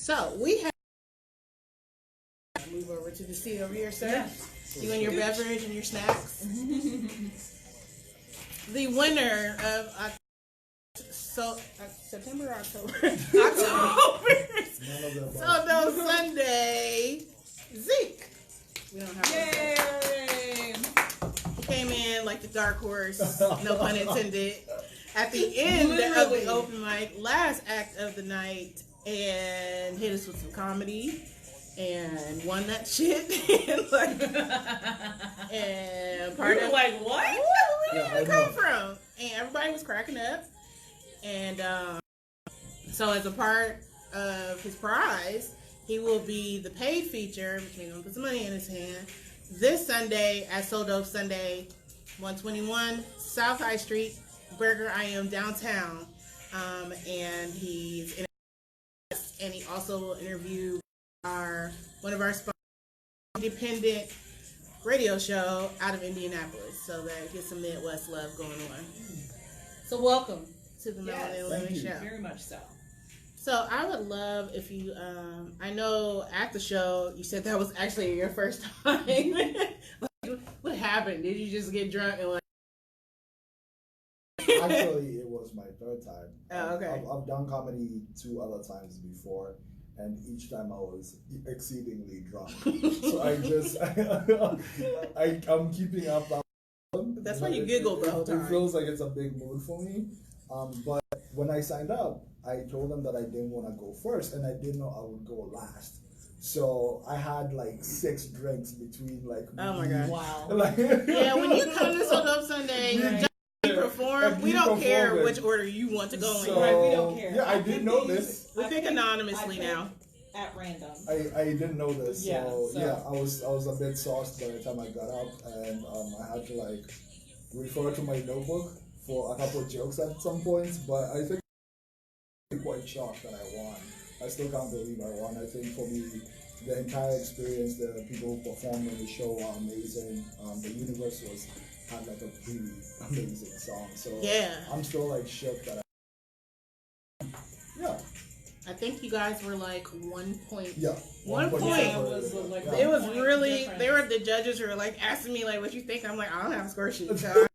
So we have move over to the seat over here, sir. Yes. You and your beverage and your snacks. The winner of September or October? October. So no Sunday. Zeke. We don't have. Yay! He came in like the dark horse, no pun intended, at the end of the open mic, last act of the night, and hit us with some comedy. And won that shit. and part of like, what? Where did it come from? And everybody was cracking up. And so as a part of his prize, he will be the paid feature, which means he'll put some money in his hand, this Sunday at So Dope Sunday, 121 South High Street, Burger I Am downtown. And he's in and he also will interview one of our independent radio show out of Indianapolis, so that gets some Midwest love going on. So welcome to the Melanin Living Show. Very much so. So I would love if you, I know at the show you said that was actually your first time. Like, what happened? Did you just get drunk and like? Actually, it was my third time. Oh, okay. I've done comedy 2 other times before. And each time I was exceedingly drunk. So I'm keeping up. That's why you giggled the whole time. It feels like it's a big mood for me. But when I signed up, I told them that I didn't want to go first, and I didn't know I would go last. So I had like 6 drinks between like. Oh my god! Wow. Yeah, when you come to So Dope Sunday, you perform. We don't care which order you want to go in. Right, we don't care. Yeah, I didn't know this. We pick anonymously now. At random. I didn't know this. Yeah, I was a bit sauced by the time I got up, and I had to like refer to my notebook for a couple of jokes at some points, but I think I'm quite shocked that I won. I still can't believe I won. I think for me, the entire experience, the people who performed on the show were amazing. The universe had like a really amazing song. So yeah, I'm still like shook that I think you guys were like 1 point. Yeah. 1 point. It was like it was really. They were the judges who were like asking me like, "What you think?" I'm like, "I don't have a score sheet." So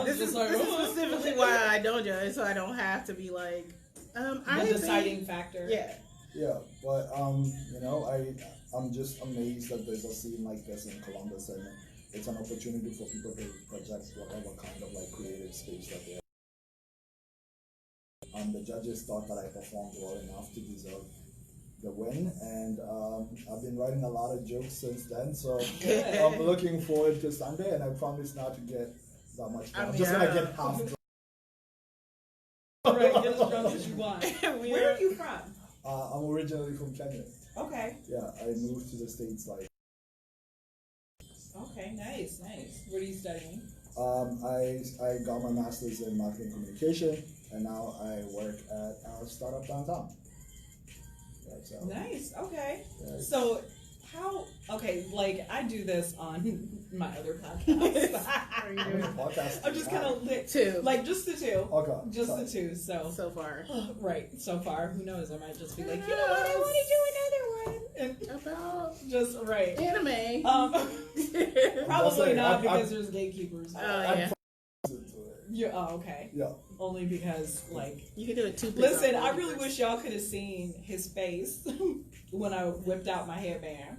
this is specifically why I don't judge, so I don't have to be like. The deciding factor. Yeah. Yeah, but I'm just amazed that there's a scene like this in Columbus, and it's an opportunity for people to project whatever kind of like creative space that they have. The judges thought that I performed well enough to deserve the win, and I've been writing a lot of jokes since then, so I'm looking forward to Sunday, and I promise not to get that much drunk. I'm just gonna get half drunk. Right, get as drunk as you want. Where are you from? I'm originally from Kenya. Okay. Yeah, I moved to the States like. Okay, nice. What are you studying? I got my master's in marketing communication, and now I work at a startup downtown. Yeah, so, nice. Okay. Yeah, so like I do this on my other podcast. I'm just kind of lit two. Like just the two. Okay. Just the two. So far. Right. So far. Who knows? I might just be like, you know what? I want to do another one. And about just right. Anime. Probably not because there's gatekeepers. Yeah. Oh, okay. Yeah. Only because, like... You can do it too. Listen, I really wish y'all could have seen his face when I whipped out my headband.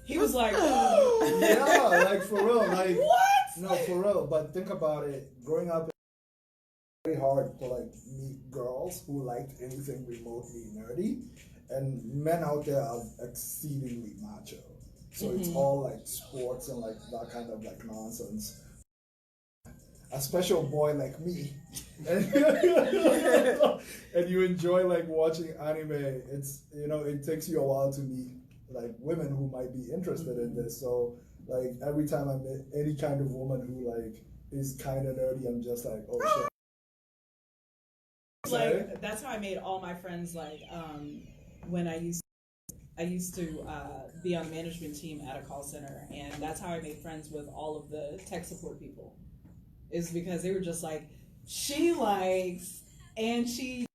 He was like... Yeah, like for real. Like, what? No, for real. But think about it. Growing up, it's very hard to like meet girls who liked anything remotely nerdy. And men out there are exceedingly macho. So it's all like sports and like that kind of like nonsense. A special boy like me, and you enjoy like watching anime. It's it takes you a while to meet like women who might be interested in this. So like every time I meet any kind of woman who like is kind of nerdy, I'm just like, oh shit. Like that's how I made all my friends. Like when I used to be on the management team at a call center, and that's how I made friends with all of the tech support people. Is because they were just like, she likes, and she,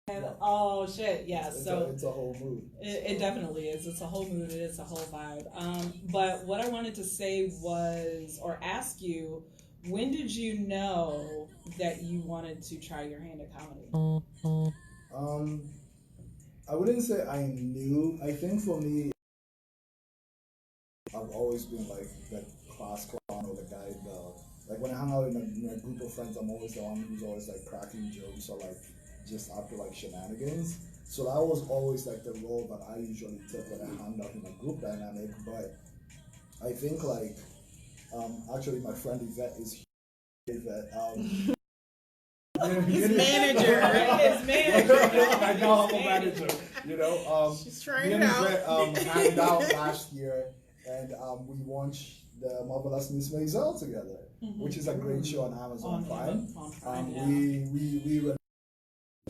and Oh shit! Yeah. It's So it's a whole mood. it definitely is. It's a whole mood. It's a whole vibe. But what I wanted to say was, or ask you, when did you know that you wanted to try your hand at comedy? I wouldn't say I knew. I think for me, I've always been like the class clown or the guy, like when I hang out in a group of friends, I'm always the one who's always like cracking jokes or like just up to like shenanigans. So that was always like the role that I usually took when I hung out in a group dynamic. But I think like actually my friend Yvette is Yvette. His manager. His manager. I know I'm a manager. You know, She's trying me it and out. Yvette hanged out last year, and we watched the Marvelous Miss Maisel together, which is a great show on Amazon Prime. We were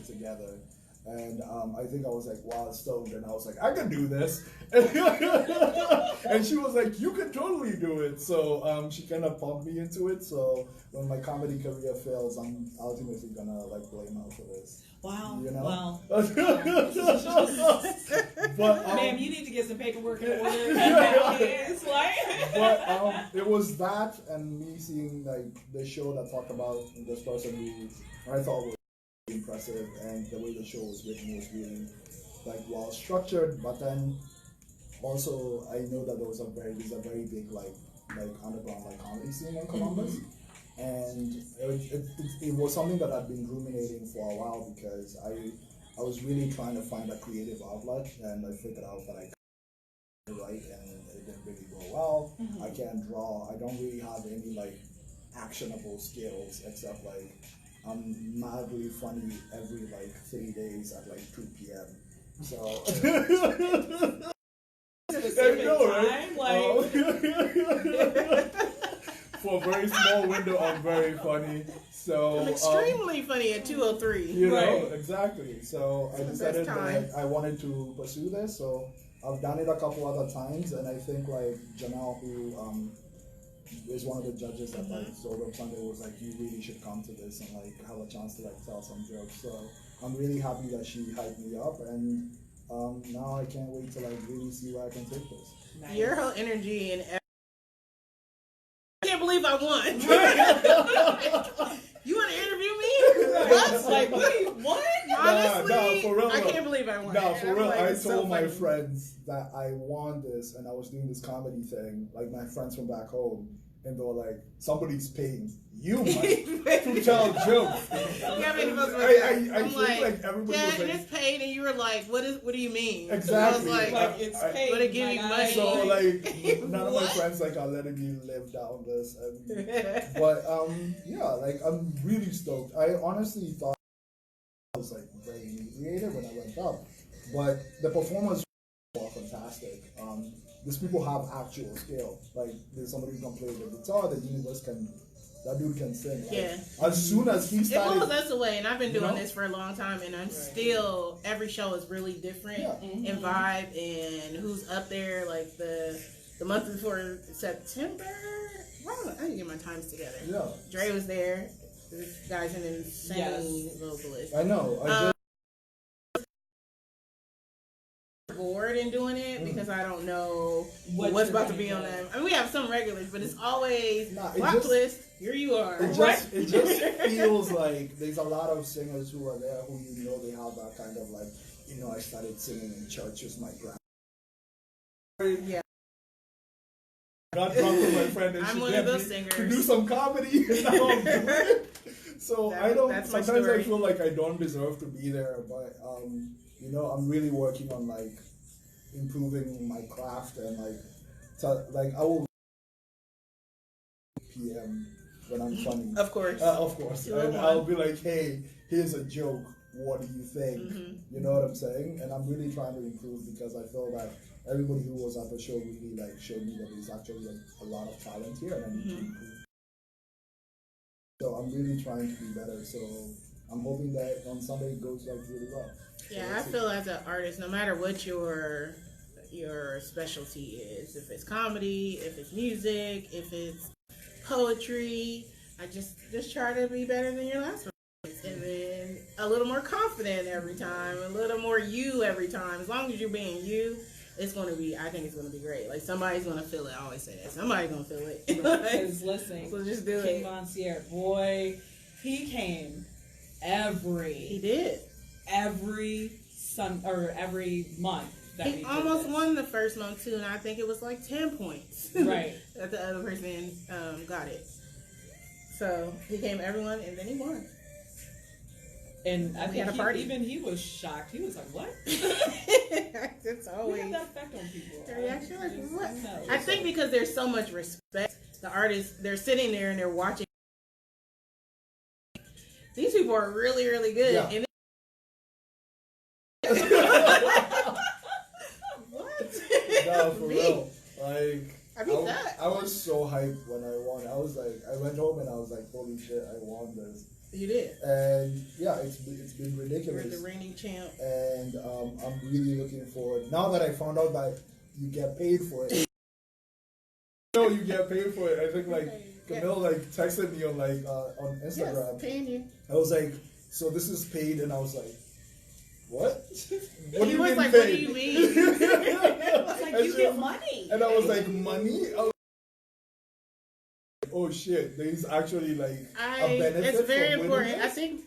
together, and I think I was like wild stoned, and I was like, I can do this, and she was like, you can totally do it. So she kind of pumped me into it. So when my comedy career fails, I'm ultimately gonna like blame her for this. Wow. You know? Wow. But ma'am, you need to get some paperwork in order. It's like. But it was that and me seeing like the show that talked about this person who I thought was impressive, and the way the show was written was really like well structured. But then also I know that there's a very big like underground like comedy scene in Columbus. And it was something that I'd been ruminating for a while because I was really trying to find a creative outlet, and I figured out that I could write, and it didn't really go well. I can't draw. I don't really have any like actionable skills except like I'm madly funny every like 3 days at like 2 p.m. So I know, right? For a very small window, I'm very funny. So I'm extremely funny at 2:03. You know, Right. exactly. So I decided that I wanted to pursue this. So I've done it a couple other times, and I think like Janelle, who is one of the judges at like Sober Sunday, was like, you really should come to this and like have a chance to like tell some jokes. So I'm really happy that she hyped me up, and now I can't wait to like really see where I can take this. Nice. Your whole energy and I can't believe I won. You want to interview me? What? Like, what? Honestly, Nah, for real, I can't believe I won. No, for real, Like, I it's so told my funny. friends that I won this, and I was doing this comedy thing, like my friends from back home, and they were like, somebody's paying you money to tell jokes. Yeah, many of us were I I'm think like everybody yeah, was and like, it's paid, and you were like, what do you mean? Exactly. And I was like, It's paid. But it give my you guy. money. so like none of my What? friends like are letting me live down this, and, but yeah, like I'm really stoked. I honestly thought I was like very inebriated when I went up, but the performers were fantastic. These people have actual skill. Like there's somebody who can play the guitar, the universe can. That dude can sing. Like, Yeah. As soon as he It started, blows us away, and I've been doing know? this for a long time, and I'm still, every show is really different Yeah. in vibe, and who's up there, like the month before September. Wow, I need to get my times together. Yeah. Dre was there. This guy's an insane vocalist. I know. I just, Bored in doing it because I don't know what's you're about to gonna be on get. them. I mean, we have some regulars, but it's always Nah, it block just- list. Here you are. it just feels like there's a lot of singers who are there who you know they have that kind of like, you know, I started singing in church with my grandma. Yeah. Got drunk with my friend and I'm she one get of those me singers. to do some comedy. And now I'm doing it. So I don't. That's my Sometimes I story. feel like I don't deserve to be there, but you know, I'm really working on like improving my craft and like, like I will PM when I'm funny. Of course. Of course. And 201. I'll be like, hey, here's a joke. What do you think? Mm-hmm. You know what I'm saying? And I'm really trying to improve because I feel that everybody who was at the show really like showed me that there's actually like, a lot of talent here and I need to improve. So I'm really trying to be better. So I'm hoping that on Sunday it goes like really well. Yeah, I feel as an artist, no matter what your specialty is, if it's comedy, if it's music, if it's poetry, I just try to be better than your last one. and then a little more confident every time, a little more you every time. As long as you're being you, it's going to be, I think it's going to be great. Like, somebody's going to feel it. I always say that. Somebody's going to feel it. Because listen, so just do King it. Von Sierra, boy, he came He did. every month. He almost won the first month too, and I think it was like 10 points. Right. That the other person got it. So he came everyone, and then he won. And I think had a party. Even he was shocked. He was like, "What?" It's always we have that effect on people. the reaction. Like, what? No. I think because there's so much respect, the artists, they're sitting there and they're watching. These people are really, really good. Yeah. And what? No, for real. Like, I was so hyped when I won. I was like, I went home and I was like, holy shit, I won this. You did. And yeah, it's been You're ridiculous. the reigning champ. And I'm really looking forward. Now that I found out that you get paid for it. No, you get paid for it. I think like Camille like texted me on Instagram. Yes, paying you. I was like, so this is paid, and I was like, what? What do you mean like, paid? what do you mean? It's like you get money. And I was like, money? I was like, oh shit, there's actually like a benefit. It's very from important. winning I this? think.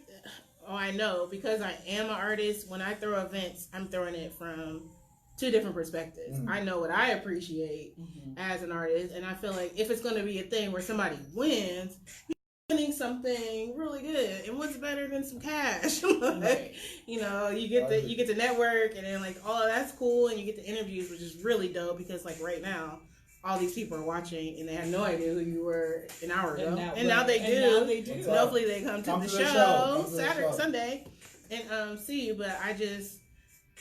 Oh, I know, because I am an artist. When I throw events, I'm throwing it from two different perspectives. Mm-hmm. I know what I appreciate as an artist, and I feel like if it's going to be a thing where somebody wins, you're winning something really good. And what's better than some cash? Right. You know, you get to network, and then like all of that's cool, and you get the interviews, which is really dope because like right now, all these people are watching and they had no idea who you were an hour ago, and now they do. Now they do. So hopefully they come to the show Saturday, Sunday, and see you. But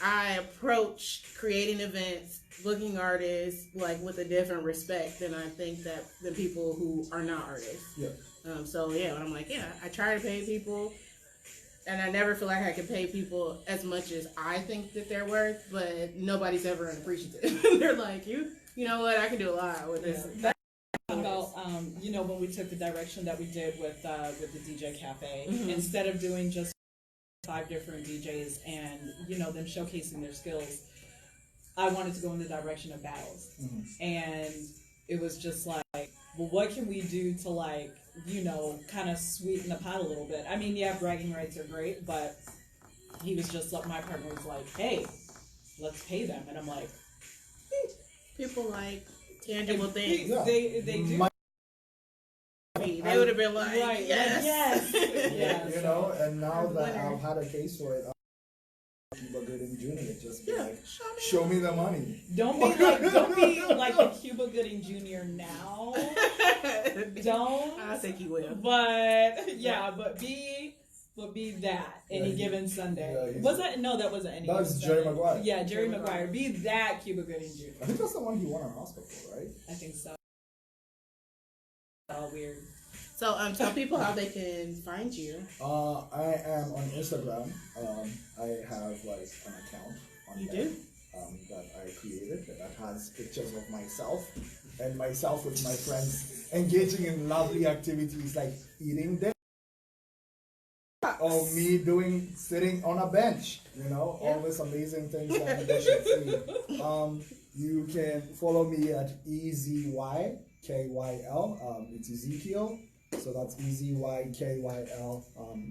I approach creating events, booking artists like with a different respect than I think that the people who are not artists. Yeah. So yeah, when I'm like, yeah, I try to pay people, and I never feel like I can pay people as much as I think that they're worth. But nobody's ever unappreciative. They're like, you know what? I can do a lot with this. That's about when we took the direction that we did with the DJ Cafe, instead of doing just 5 different DJs and them showcasing their skills, I wanted to go in the direction of battles, and it was just like, well, what can we do to kind of sweeten the pot a little bit? I mean, yeah, bragging rights are great, but he was just like, my partner was like, hey, let's pay them, and I'm like, people like tangible things. Yeah. They do. They would have been like, right, yes. Yeah, you know, and now that I've had a case for it, Cuba Gooding Jr. just be like, show me the money. Don't be like the Cuba Gooding Jr. now. Don't. I think he will. But yeah, but be that any given Sunday. Yeah, Was that? No, that wasn't any. That was Jerry Maguire. Yeah, Jerry Maguire. Be that Cuba Gooding Jr. I think that's the one he won an Oscar for, right? I think so. All weird. So tell people how they can find you. I am on Instagram. I have like an account on You there, do? that I created that has pictures of myself and myself with my friends engaging in lovely activities like eating dinner. Or me sitting on a bench, all these amazing things that people should see. You can follow me at EZYKYL. It's Ezekiel, so that's EZYKYL.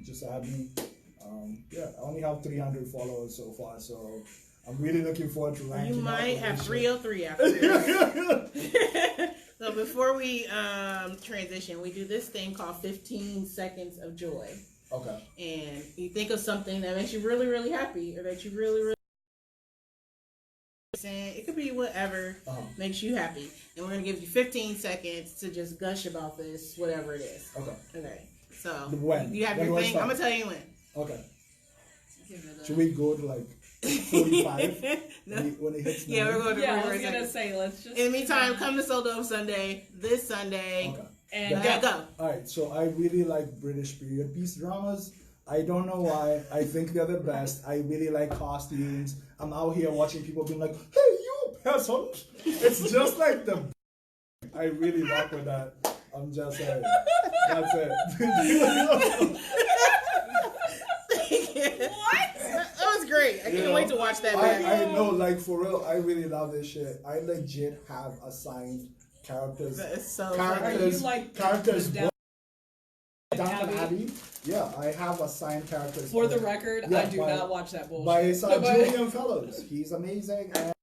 Just add me. I only have 300 followers so far, so I'm really looking forward to ranking. You might have 303 after this. So before we transition, we do this thing called 15 seconds of joy. Okay. And you think of something that makes you really, really happy, or that you really, really. It could be whatever makes you happy. And we're going to give you 15 seconds to just gush about this, whatever it is. Okay. So, when? You have When your do I thing. start? I'm going to tell you when. Okay. Should we go to like 45? No. when it hits 90? Yeah, we're going to Yeah, I 45 was gonna seconds. say let's just. In the meantime, come to Soul Dome Sunday, this Sunday. Okay. And Go. Alright, so I really like British period piece dramas. I don't know why. I think they're the best. I really like costumes. I'm out here watching people being like, hey, you peasant. It's just like the. I really rock with that. I'm just saying. That's it. great. I can't wait to watch that back. I know, like for real, I really love this shit. I legit have assigned characters. That is so characters. Are you like characters. Downton Abbey. Yeah, I have assigned characters. For the record, yeah, I do not watch that bullshit. By Julian Fellows. He's amazing, and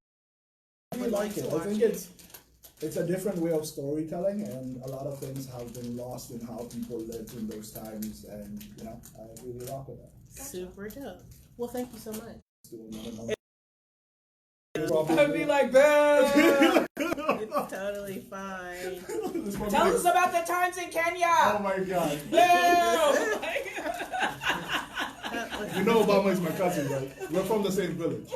I really like it. I think it's a different way of storytelling, and a lot of things have been lost in how people lived in those times, and you know, I really rock with that. Super dope. Well, thank you so much. I'd be like, boo! It's totally fine. Tell us about the times in Kenya! Oh my god. Boo! You know Obama is my cousin, right? We're from the same village.